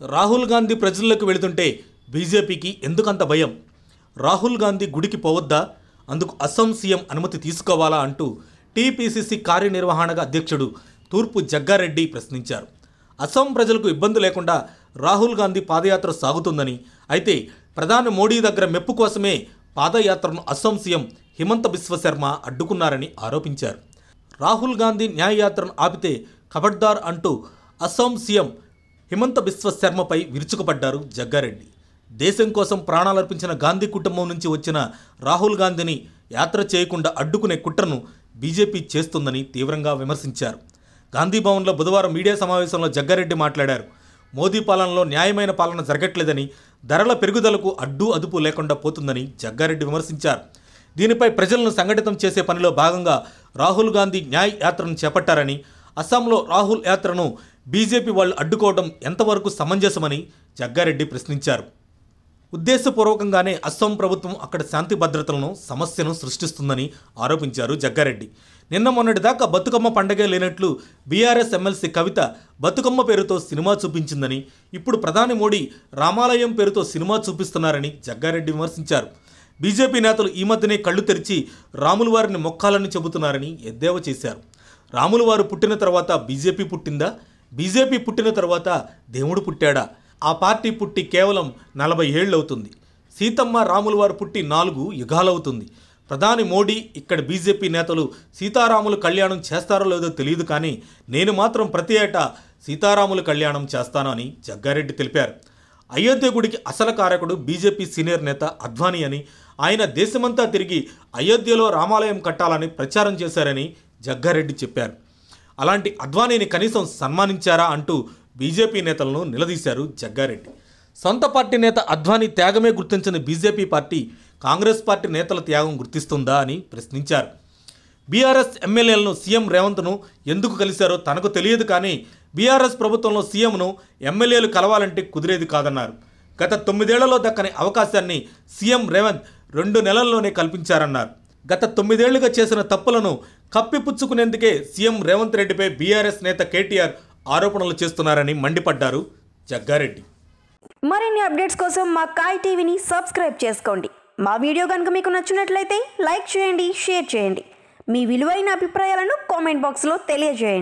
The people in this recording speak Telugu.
రాహుల్ గాంధీ ప్రజల్లోకి వెళుతుంటే బీజేపీకి ఎందుకంత భయం? రాహుల్ గాంధీ గుడికి పోవద్దా? అందుకు అస్సాం సీఎం అనుమతి తీసుకోవాలా అంటూ టీపీసీసీ కార్యనిర్వహణ అధ్యక్షుడు తూర్పు జగ్గారెడ్డి ప్రశ్నించారు. అస్సాం ప్రజలకు ఇబ్బంది లేకుండా రాహుల్ గాంధీ పాదయాత్ర సాగుతుందని, అయితే ప్రధాని మోడీ దగ్గర మెప్పు కోసమే పాదయాత్రను అస్సాం సీఎం హిమంత బిశ్వ శర్మ అడ్డుకున్నారని ఆరోపించారు. రాహుల్ గాంధీ న్యాయయాత్రను ఆపితే ఖబర్దార్ అంటూ అస్సాం సీఎం హిమంత బిశ్వ శర్మపై విరుచుకుపడ్డారు జగ్గారెడ్డి. దేశం కోసం ప్రాణాలర్పించిన గాంధీ కుటుంబం నుంచి వచ్చిన రాహుల్ గాంధీని యాత్ర చేయకుండా అడ్డుకునే కుట్రను బీజేపీ చేస్తుందని తీవ్రంగా విమర్శించారు. గాంధీభవన్లో బుధవారం మీడియా సమావేశంలో జగ్గారెడ్డి మాట్లాడారు. మోదీ పాలనలో న్యాయమైన పాలన జరగట్లేదని, ధరల పెరుగుదలకు అడ్డు అదుపు లేకుండా పోతుందని జగ్గారెడ్డి విమర్శించారు. దీనిపై ప్రజలను సంఘటితం చేసే పనిలో భాగంగా రాహుల్ గాంధీ న్యాయ యాత్రను చేపట్టారని, అస్సాంలో రాహుల్ యాత్రను బీజేపీ వాళ్ళు అడ్డుకోవడం ఎంతవరకు సమంజసమని జగ్గారెడ్డి ప్రశ్నించారు. ఉద్దేశపూర్వకంగానే అస్సాం ప్రభుత్వం అక్కడ శాంతి భద్రతలను సమస్యను సృష్టిస్తుందని ఆరోపించారు జగ్గారెడ్డి. నిన్న మొన్నటిదాకా బతుకమ్మ పండగే లేనట్లు బీఆర్ఎస్ ఎమ్మెల్సీ కవిత బతుకమ్మ పేరుతో సినిమా చూపించిందని, ఇప్పుడు ప్రధాని మోడీ రామాలయం పేరుతో సినిమా చూపిస్తున్నారని జగ్గారెడ్డి విమర్శించారు. బీజేపీ నేతలు ఈ మధ్యనే కళ్ళు తెరిచి రాముల వారిని మొక్కాలని చెబుతున్నారని ఎద్దేవా చేశారు. రాముల వారు పుట్టిన తర్వాత బీజేపీ పుట్టిందా? బీజేపీ పుట్టిన తర్వాత దేవుడు పుట్టాడా? ఆ పార్టీ పుట్టి కేవలం 40 ఏళ్ళవుతుంది. సీతమ్మ రాముల వారు పుట్టి 4 యుగాలవుతుంది. ప్రధాని మోడీ, ఇక్కడ బీజేపీ నేతలు సీతారాముల కళ్యాణం చేస్తారో లేదో తెలియదు, కానీ నేను మాత్రం ప్రతి ఏటా సీతారాముల కళ్యాణం చేస్తాను అని జగ్గారెడ్డి తెలిపారు. అయోధ్య గుడికి అసలు కారకుడు బీజేపీ సీనియర్ నేత అద్వానీ అని, ఆయన దేశమంతా తిరిగి అయోధ్యలో రామాలయం కట్టాలని ప్రచారం చేశారని జగ్గారెడ్డి చెప్పారు. అలాంటి అద్వానీని కనీసం సన్మానించారా అంటూ బీజేపీ నేతలను నిలదీశారు జగ్గారెడ్డి. సొంత పార్టీ నేత అద్వానీ త్యాగమే గుర్తించిన బీజేపీ పార్టీ కాంగ్రెస్ పార్టీ నేతల త్యాగం గుర్తిస్తుందా అని ప్రశ్నించారు. బీఆర్ఎస్ ఎమ్మెల్యేలను సీఎం రేవంత్ను ఎందుకు కలిశారో తనకు తెలియదు, కానీ బీఆర్ఎస్ ప్రభుత్వంలో సీఎంను ఎమ్మెల్యేలు కలవాలంటే కుదిరేది కాదన్నారు. గత 9 ఏళ్లలో దక్కని అవకాశాన్ని సీఎం రేవంత్ 2 నెలల్లోనే కల్పించారన్నారు. గత 9 ఏళ్లుగా చేసిన తప్పులను కప్పిపుచ్చుకునేందుకే సీఎం రేవంత్ రెడ్డిపై బీఆర్ఎస్ నేత కేటీఆర్ ఆరోపణలు చేస్తున్నారని మండిపడ్డారు జగ్గారెడ్డి. మరిన్ని అప్డేట్స్ కోసం మా కాయ్ టీవీని సబ్స్క్రైబ్ చేసుకోండి. మా వీడియో కనుక మీకు నచ్చినట్లయితే లైక్ చేయండి, షేర్ చేయండి. మీ విలువైన అభిప్రాయాలను కామెంట్ బాక్స్లో తెలియజేయండి.